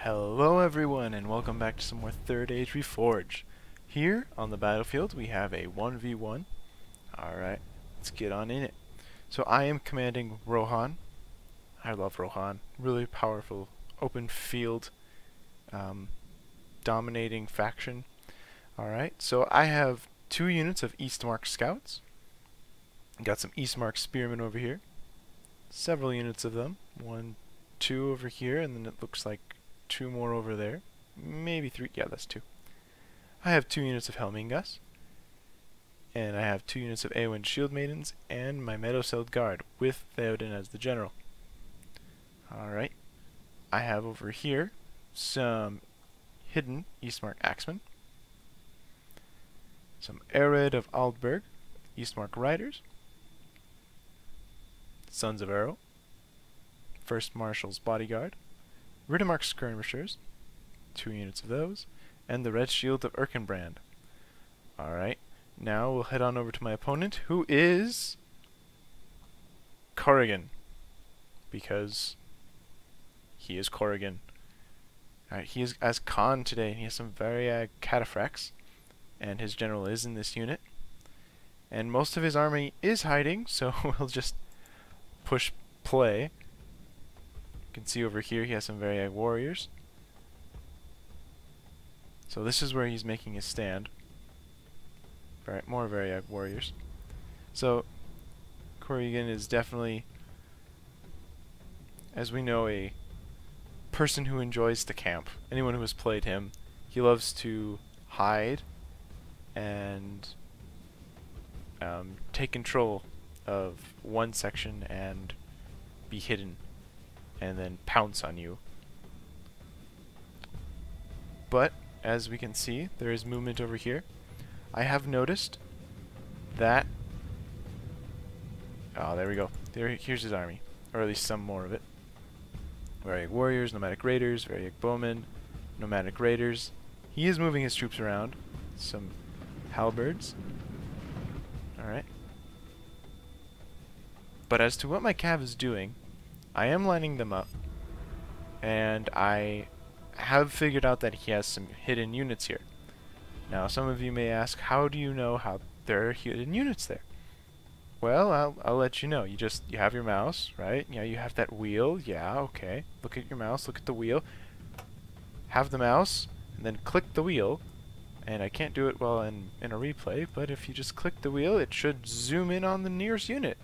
Hello everyone and welcome back to some more Third Age Reforged. Here on the battlefield we have a 1v1. Alright, let's get on in it. So I am commanding Rohan. I love Rohan. Really powerful, open field, dominating faction. Alright, so I have 2 units of Eastmark Scouts. Got some Eastmark Spearmen over here. Several units of them. 1, 2 over here, and then it looks like 2 more over there. Maybe 3. Yeah, that's 2. I have 2 units of Helmingas. And I have 2 units of Eowyn Shield Maidens and my Meadowseld Guard with Theoden as the general. Alright. I have over here some hidden Eastmark Axemen. Some Ered of Aldburg, Eastmark Riders. Sons of Arrow. First Marshal's Bodyguard. Riddermark Skirmishers, 2 units of those, and the Red Shield of Erkenbrand. Alright, now we'll head on over to my opponent, who is Corrigan, because he is Corrigan. Alright, he is as Khan today, and he has some Variag Cataphracts, and his general is in this unit. And most of his army is hiding, so we'll just push play. You can see over here he has some Variag warriors. So this is where he's making his stand. More Variag warriors. So Corrigan is definitely, as we know, a person who enjoys to camp. Anyone who has played him, he loves to hide and take control of one section and be hidden, and then pounce on you. But as we can see, there is movement over here. I have noticed that there we go. Here's his army, or at least some more of it. Variag warriors, nomadic raiders, Variag bowmen, nomadic raiders. He is moving his troops around. Some halberds. Alright. But as to what my cav is doing, I am lining them up, and I have figured out that he has some hidden units here. Now, some of you may ask, how do you know how there are hidden units there? Well, I'll let you know. You have your mouse, right? Yeah, you have that wheel. Yeah, okay. Look at your mouse, look at the wheel. Have the mouse, and then click the wheel. And I can't do it well in a replay, but if you just click the wheel, it should zoom in on the nearest unit.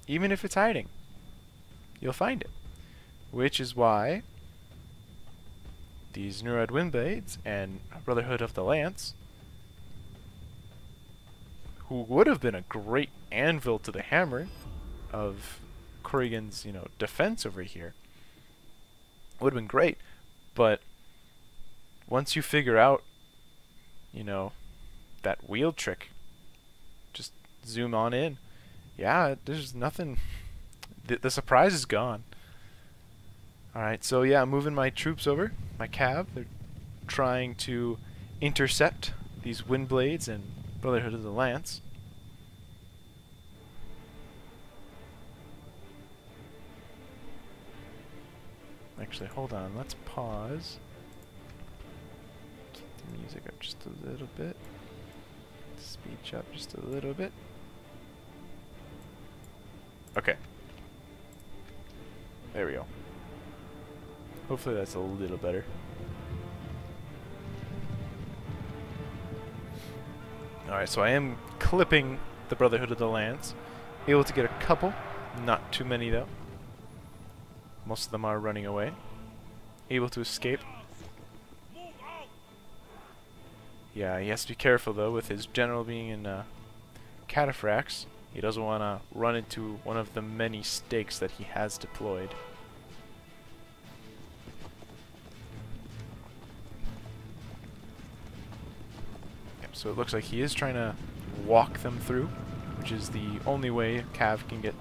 Even if it's hiding. You'll find it. Which is why these Nurad Windblades and Brotherhood of the Lance, who would have been a great anvil to the hammer of Corrigan's, defense over here, would have been great. But once you figure out, that wheel trick, just zoom on in. Yeah, there's nothing. The surprise is gone. Alright, so yeah, I'm moving my troops over, my cav. They're trying to intercept these Windblades and Brotherhood of the Lance. Actually, hold on, let's pause. Keep the music up just a little bit. Speech up just a little bit. Okay. There we go. Hopefully that's a little better. Alright, so I am clipping the Brotherhood of the Lance. Able to get a couple. Not too many though. Most of them are running away. Able to escape. Yeah, he has to be careful though with his general being in cataphracts. He doesn't want to run into one of the many stakes that he has deployed. Yep, so it looks like he is trying to walk them through, which is the only way Cav can get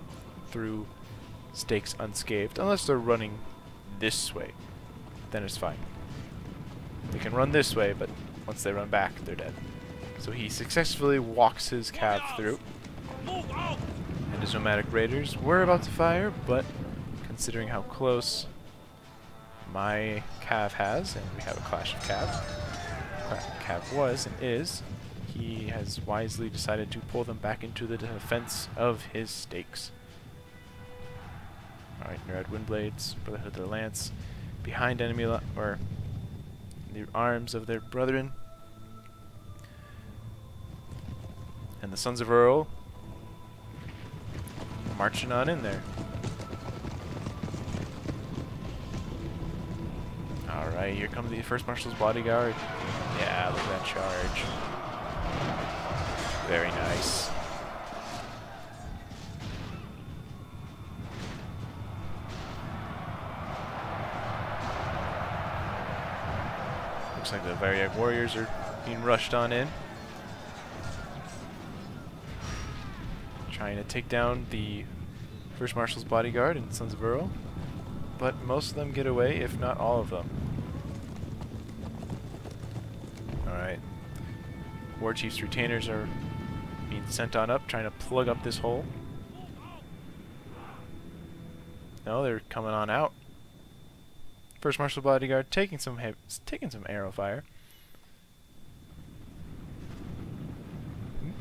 through stakes unscathed, unless they're running this way. Then it's fine. They can run this way, but once they run back, they're dead. So he successfully walks his Cav through. And his nomadic raiders were about to fire, but considering how close my Cav has, and we have a clash of Cavs. Cav was and is. He has wisely decided to pull them back into the defense of his stakes. Alright, Red Windblades, Brotherhood of the Lance, behind enemy or the arms of their brethren. And the Sons of Earl marching on in there. Alright, here comes the First Marshal's bodyguard. Yeah, look at that charge. Very nice. Looks like the Variag warriors are being rushed on in. Trying to take down the First Marshal's bodyguard and Sons of Earl. But most of them get away, if not all of them. Alright. War Chief's retainers are being sent on up, trying to plug up this hole. No, they're coming on out. First Marshal bodyguard taking some arrow fire.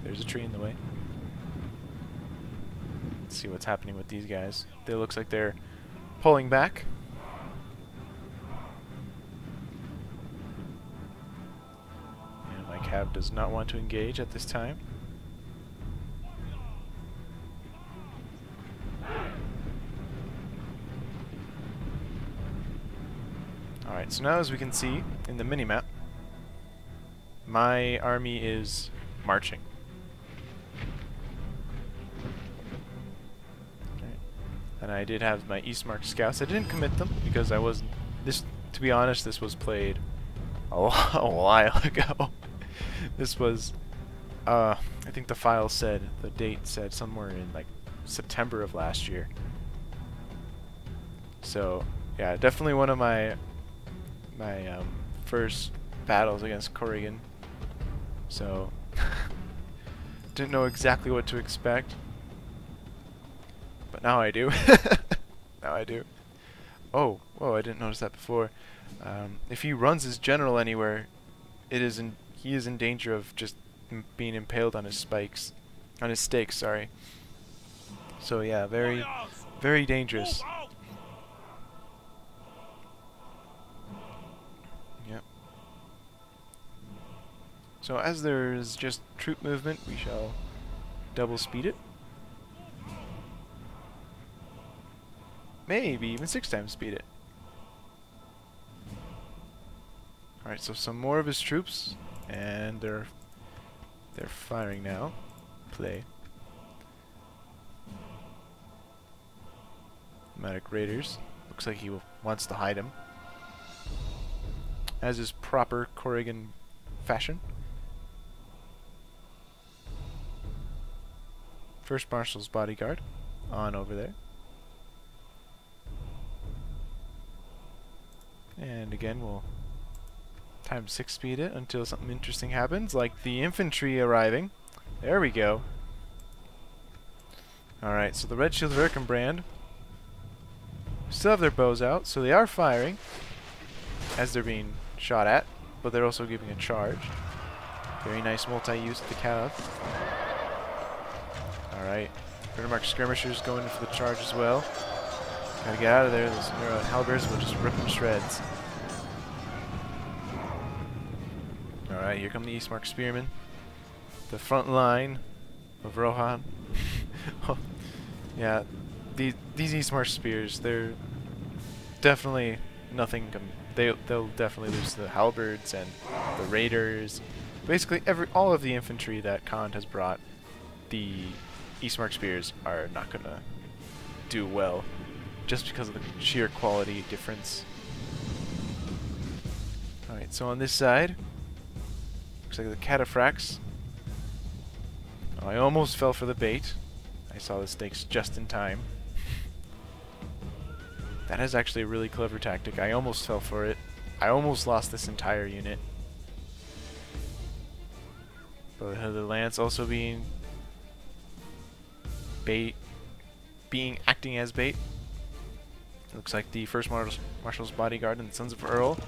There's a tree in the way. Let's see what's happening with these guys. It looks like they're pulling back. And my Cav does not want to engage at this time. Alright, so now as we can see in the minimap, my army is marching. Okay. And I did have my Eastmark scouts. I didn't commit them because I wasn't... to be honest, this was played a while ago. This was... I think the file said, the date said somewhere in like September of last year. So, yeah, definitely one of my first battles against Corrigan, so didn't know exactly what to expect, but now I do. Now I do. Oh, whoa! I didn't notice that before. If he runs his general anywhere, he is in danger of just being impaled on his stakes. Sorry. So yeah, very, very dangerous. So as there is just troop movement, we shall double speed it. Maybe even 6 times speed it. Alright, so some more of his troops, and they're firing now. Play. Nomadic Raiders. Looks like he wants to hide him, as is proper Corrigan fashion. First Marshal's bodyguard on over there. And again, we'll times 6 speed it until something interesting happens, like the infantry arriving. There we go. Alright, so the Red Shield of Erkenbrand still have their bows out, so they are firing as they're being shot at, but they're also giving a charge. Very nice multi-use of the Cav. Alright, Vertimark skirmishers going in for the charge as well. Gotta get out of there, those halberds will just rip them to shreds. Alright, here come the Eastmark spearmen. The front line of Rohan. Yeah, these Eastmark spears, they're definitely nothing. They'll definitely lose the halberds and the raiders. Basically, all of the infantry that Khan has brought, the Eastmark spears are not gonna do well, just because of the sheer quality difference. Alright, so on this side, looks like the cataphracts. Oh, I almost fell for the bait. I saw the stakes just in time. That is actually a really clever tactic. I almost fell for it. I almost lost this entire unit. Brotherhood of the Lance also being bait, acting as bait. Looks like the First Marshal's bodyguard and the Sons of Earl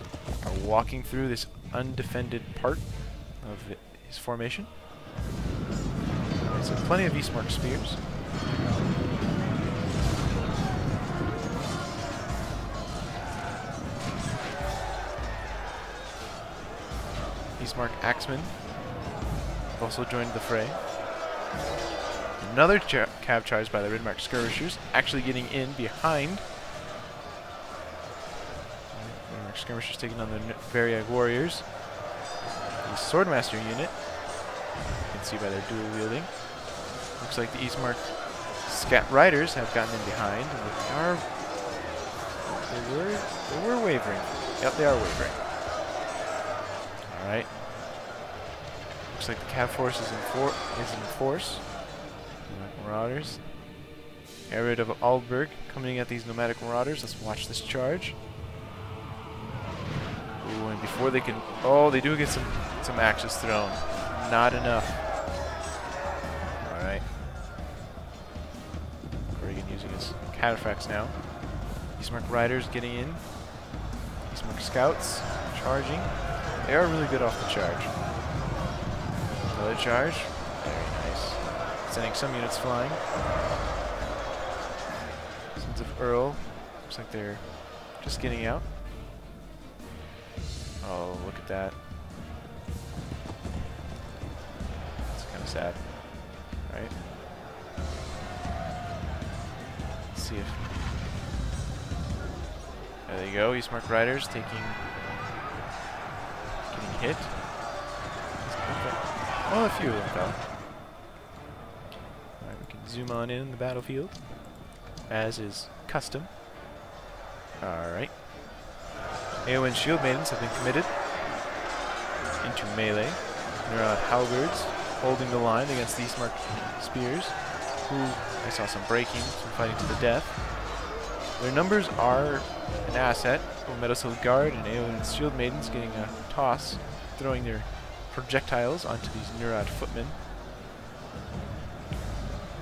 are walking through this undefended part of his formation. So plenty of Eastmark spears. Eastmark axemen have also joined the fray. Another cav charge by the Ridmark skirmishers, actually getting in behind. Ridmark skirmishers taking on the Variag warriors. The Swordmaster unit, you can see by their dual wielding. Looks like the Eastmark scat riders have gotten in behind, and they were wavering. Yep, they are wavering. All right. Looks like the cav force is in force. Marauders. Arid of Aldburg coming at these nomadic marauders. Let's watch this charge. Ooh, and before they can, oh, they do get some axes thrown. Not enough. All right. Reagan using his cataphracts now. Eastmark riders getting in. Eastmark scouts charging. They are really good off the charge. Another charge. Very nice. Sending some units flying. Sons of Earl. Looks like they're just getting out. Oh, look at that. It's kind of sad. Right? Let's see if... There you go. Eastmark riders getting hit. Oh, a few of them fell. Alright, we can zoom on in the battlefield, as is custom. Alright. Eowyn Shield Maidens have been committed into melee. Nurad Halberds holding the line against the Eastmark Spears, who I saw some breaking, some fighting to the death. Their numbers are an asset. Meadowsill Guard and Eowyn's Shield Maidens getting a toss, throwing their projectiles onto these Nurad footmen.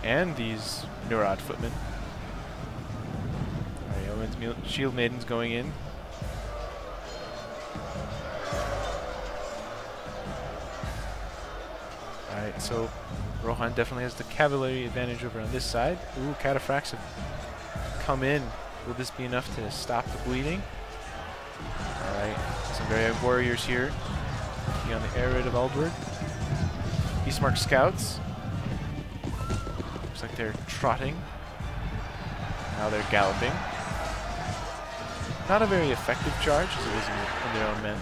And these Nurad footmen. Alright, Eowyn's Shield Maidens going in. Alright, so Rohan definitely has the cavalry advantage over on this side. Ooh, cataphracts have come in. Will this be enough to stop the bleeding? Alright, some Variag warriors here. On the Arid of Aldburg. Eastmark scouts. Looks like they're trotting. Now they're galloping. Not a very effective charge, as it is in their own men.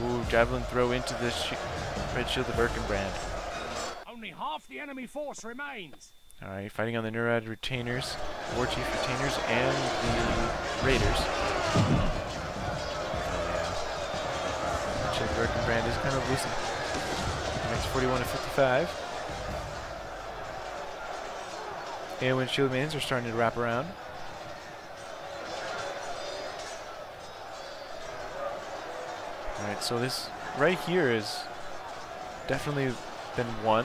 Ooh, javelin throw into the Red Shield of Erkenbrand. Only half the enemy force remains. Alright, fighting on the Nurad retainers, War Chief retainers, and the raiders. Erkenbrand is kind of loosened. Next 41 to 55. Eowyn Shield Maidens are starting to wrap around. Alright, so this right here is definitely been won,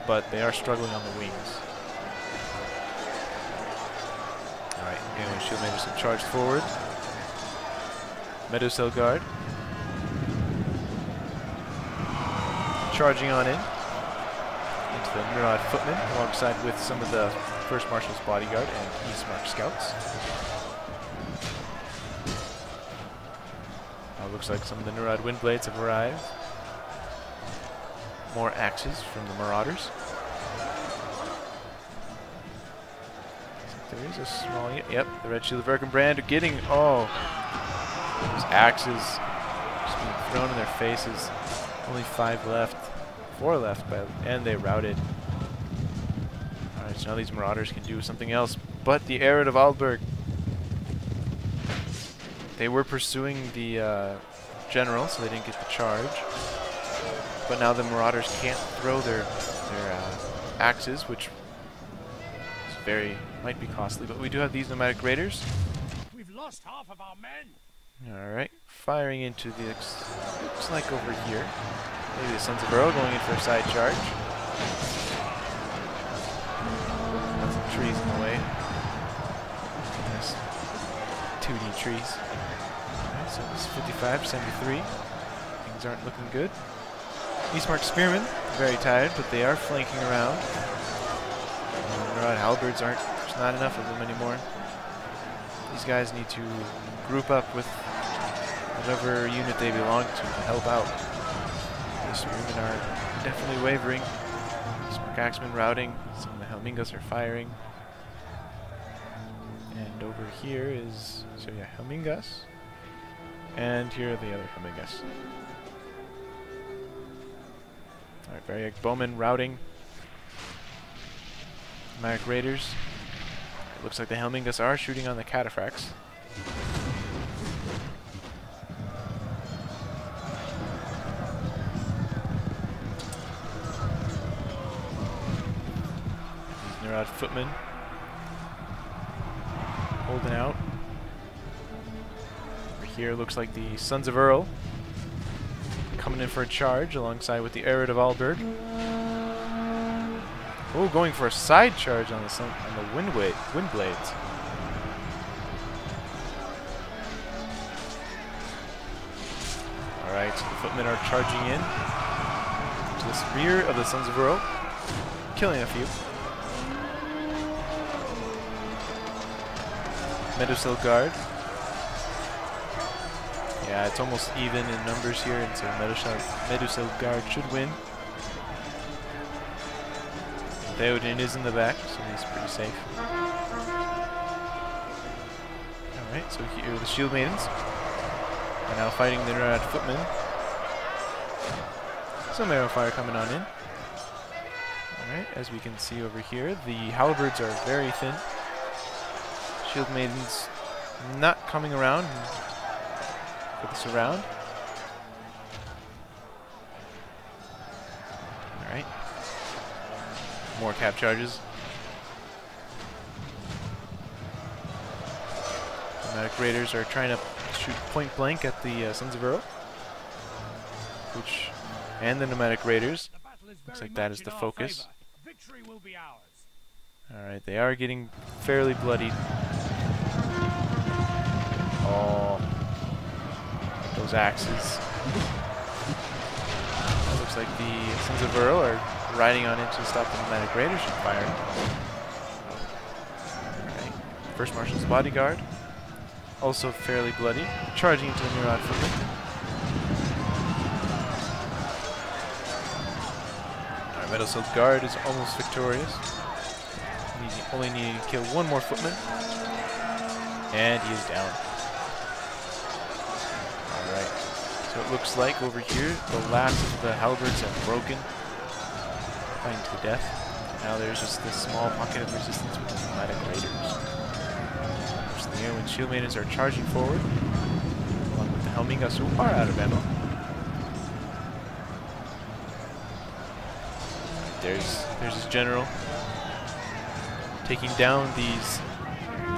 but they are struggling on the wings. Alright, Eowyn Shield Maidens have charged forward. Meadowsill Guard charging on in into the Nurad footmen, alongside with some of the First Marshal's bodyguard and Eastmark scouts. Looks like some of the Nurad Windblades have arrived. More axes from the Marauders. There is a small... Yep, the Red Shield of Erkenbrand are getting... Oh! Those axes just being thrown in their faces. Only 5 left. 4 left, and they routed. Alright, so now these Marauders can do something else. But the Arid of Aldburg. They were pursuing the general, so they didn't get the charge. But now the Marauders can't throw their axes, which is might be costly. But we do have these nomadic raiders. We've lost half of our men. All right, firing into the looks like over here. Maybe the Sons of Earl going in for a side charge. trees in the way. Nice 2D trees. Alright, so it's 55, 73. Things aren't looking good. Eastmark Spearmen, very tired, but they are flanking around. Halberds aren't, there's not enough of them anymore. These guys need to group up with whatever unit they belong to help out. The Spearmen are definitely wavering. Some Axemen routing, some of the Helmingas are firing. And over here is, so yeah, Helmingas. And here are the other Helmingas. Alright, Variac Bowmen routing. Pneumatic Raiders. It looks like the Helmingas are shooting on the Cataphracts. These Neurod Footmen holding out. Over here looks like the Sons of Earl coming in for a charge alongside with the Arid of Alberg. Oh, going for a side charge on the wind blades. Alright, so the footmen are charging in to the rear of the Sons of Earl, killing a few. Meadowsill Guard. Yeah, it's almost even in numbers here, and so Meadowsill Guard should win. Theoden is in the back, so he's pretty safe. Alright, so here are the Shield Maidens. Are now fighting the Neurad Footmen. Some arrow fire coming on in. Alright, as we can see over here, the Halberds are very thin. Shield Maidens not coming around for the surround. Alright. More cap charges. The Medic Raiders are trying to shoot point blank at the Sons of Earl. And the Nomadic Raiders. Looks like that is the focus. Alright, they are getting fairly bloodied. Oh, those axes. It looks like the Sons of Earl are riding on in to stop the Nomadic Raiders from firing. Alright, First Marshal's bodyguard. Also fairly bloody. Charging into the Neurod Footmen. Alright, Meadowsill Guard is almost victorious. Only needing to kill one more footman. And he is down. Alright. So it looks like over here, the last of the halberds have broken. Fighting to the death. Now there's just this small pocket of resistance with the Nomadic Raiders. So the Eowyn Shield Maidens are charging forward, along with the Helmingas, who are out of ammo. There's his general, taking down these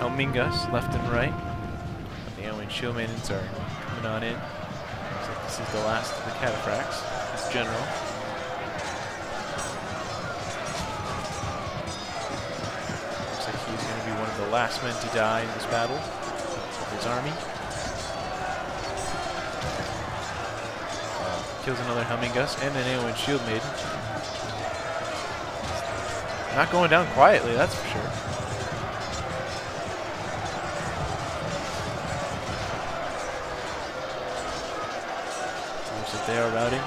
Helmingas left and right. The Eowyn Shield Maidens are coming on in. Looks like this is the last of the Cataphracts. His general. Looks like he's going to be one of the last men to die in this battle of his army. Kills another Helmingas and an Eowyn Shield Maiden. Not going down quietly, that's for sure. Looks like they are routing.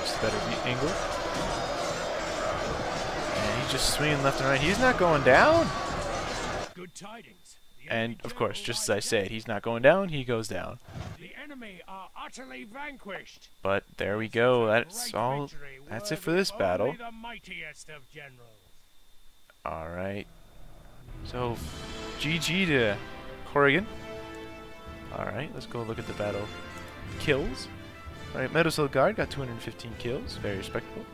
Just better beat angle. And he's just swinging left and right. He's not going down. Good tidings. And, of course, just as I said, he's not going down, he goes down. The enemy are utterly vanquished. But there we go. That's all. That's it for this battle. Alright. So, GG to Corrigan. Alright, let's go look at the battle kills. Alright, Meadowsill Guard got 215 kills. Very respectable.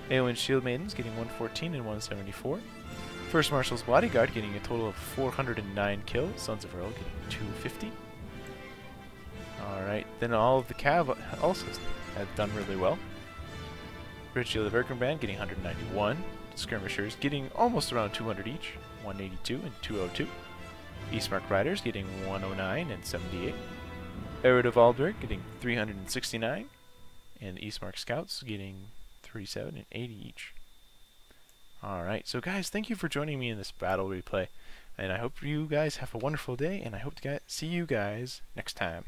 Eowyn Shield Maidens getting 114 and 174. First Marshal's Bodyguard getting a total of 409 kills. Sons of Earl getting 250. Then all of the Cav also have done really well. Richie of the Birkenbrand getting 191. Skirmishers getting almost around 200 each, 182 and 202. Eastmark Riders getting 109 and 78. Erud of Aldrich getting 369. And the Eastmark Scouts getting 37 and 80 each. Alright, so guys, thank you for joining me in this battle replay. And I hope you guys have a wonderful day, and I hope to see you guys next time.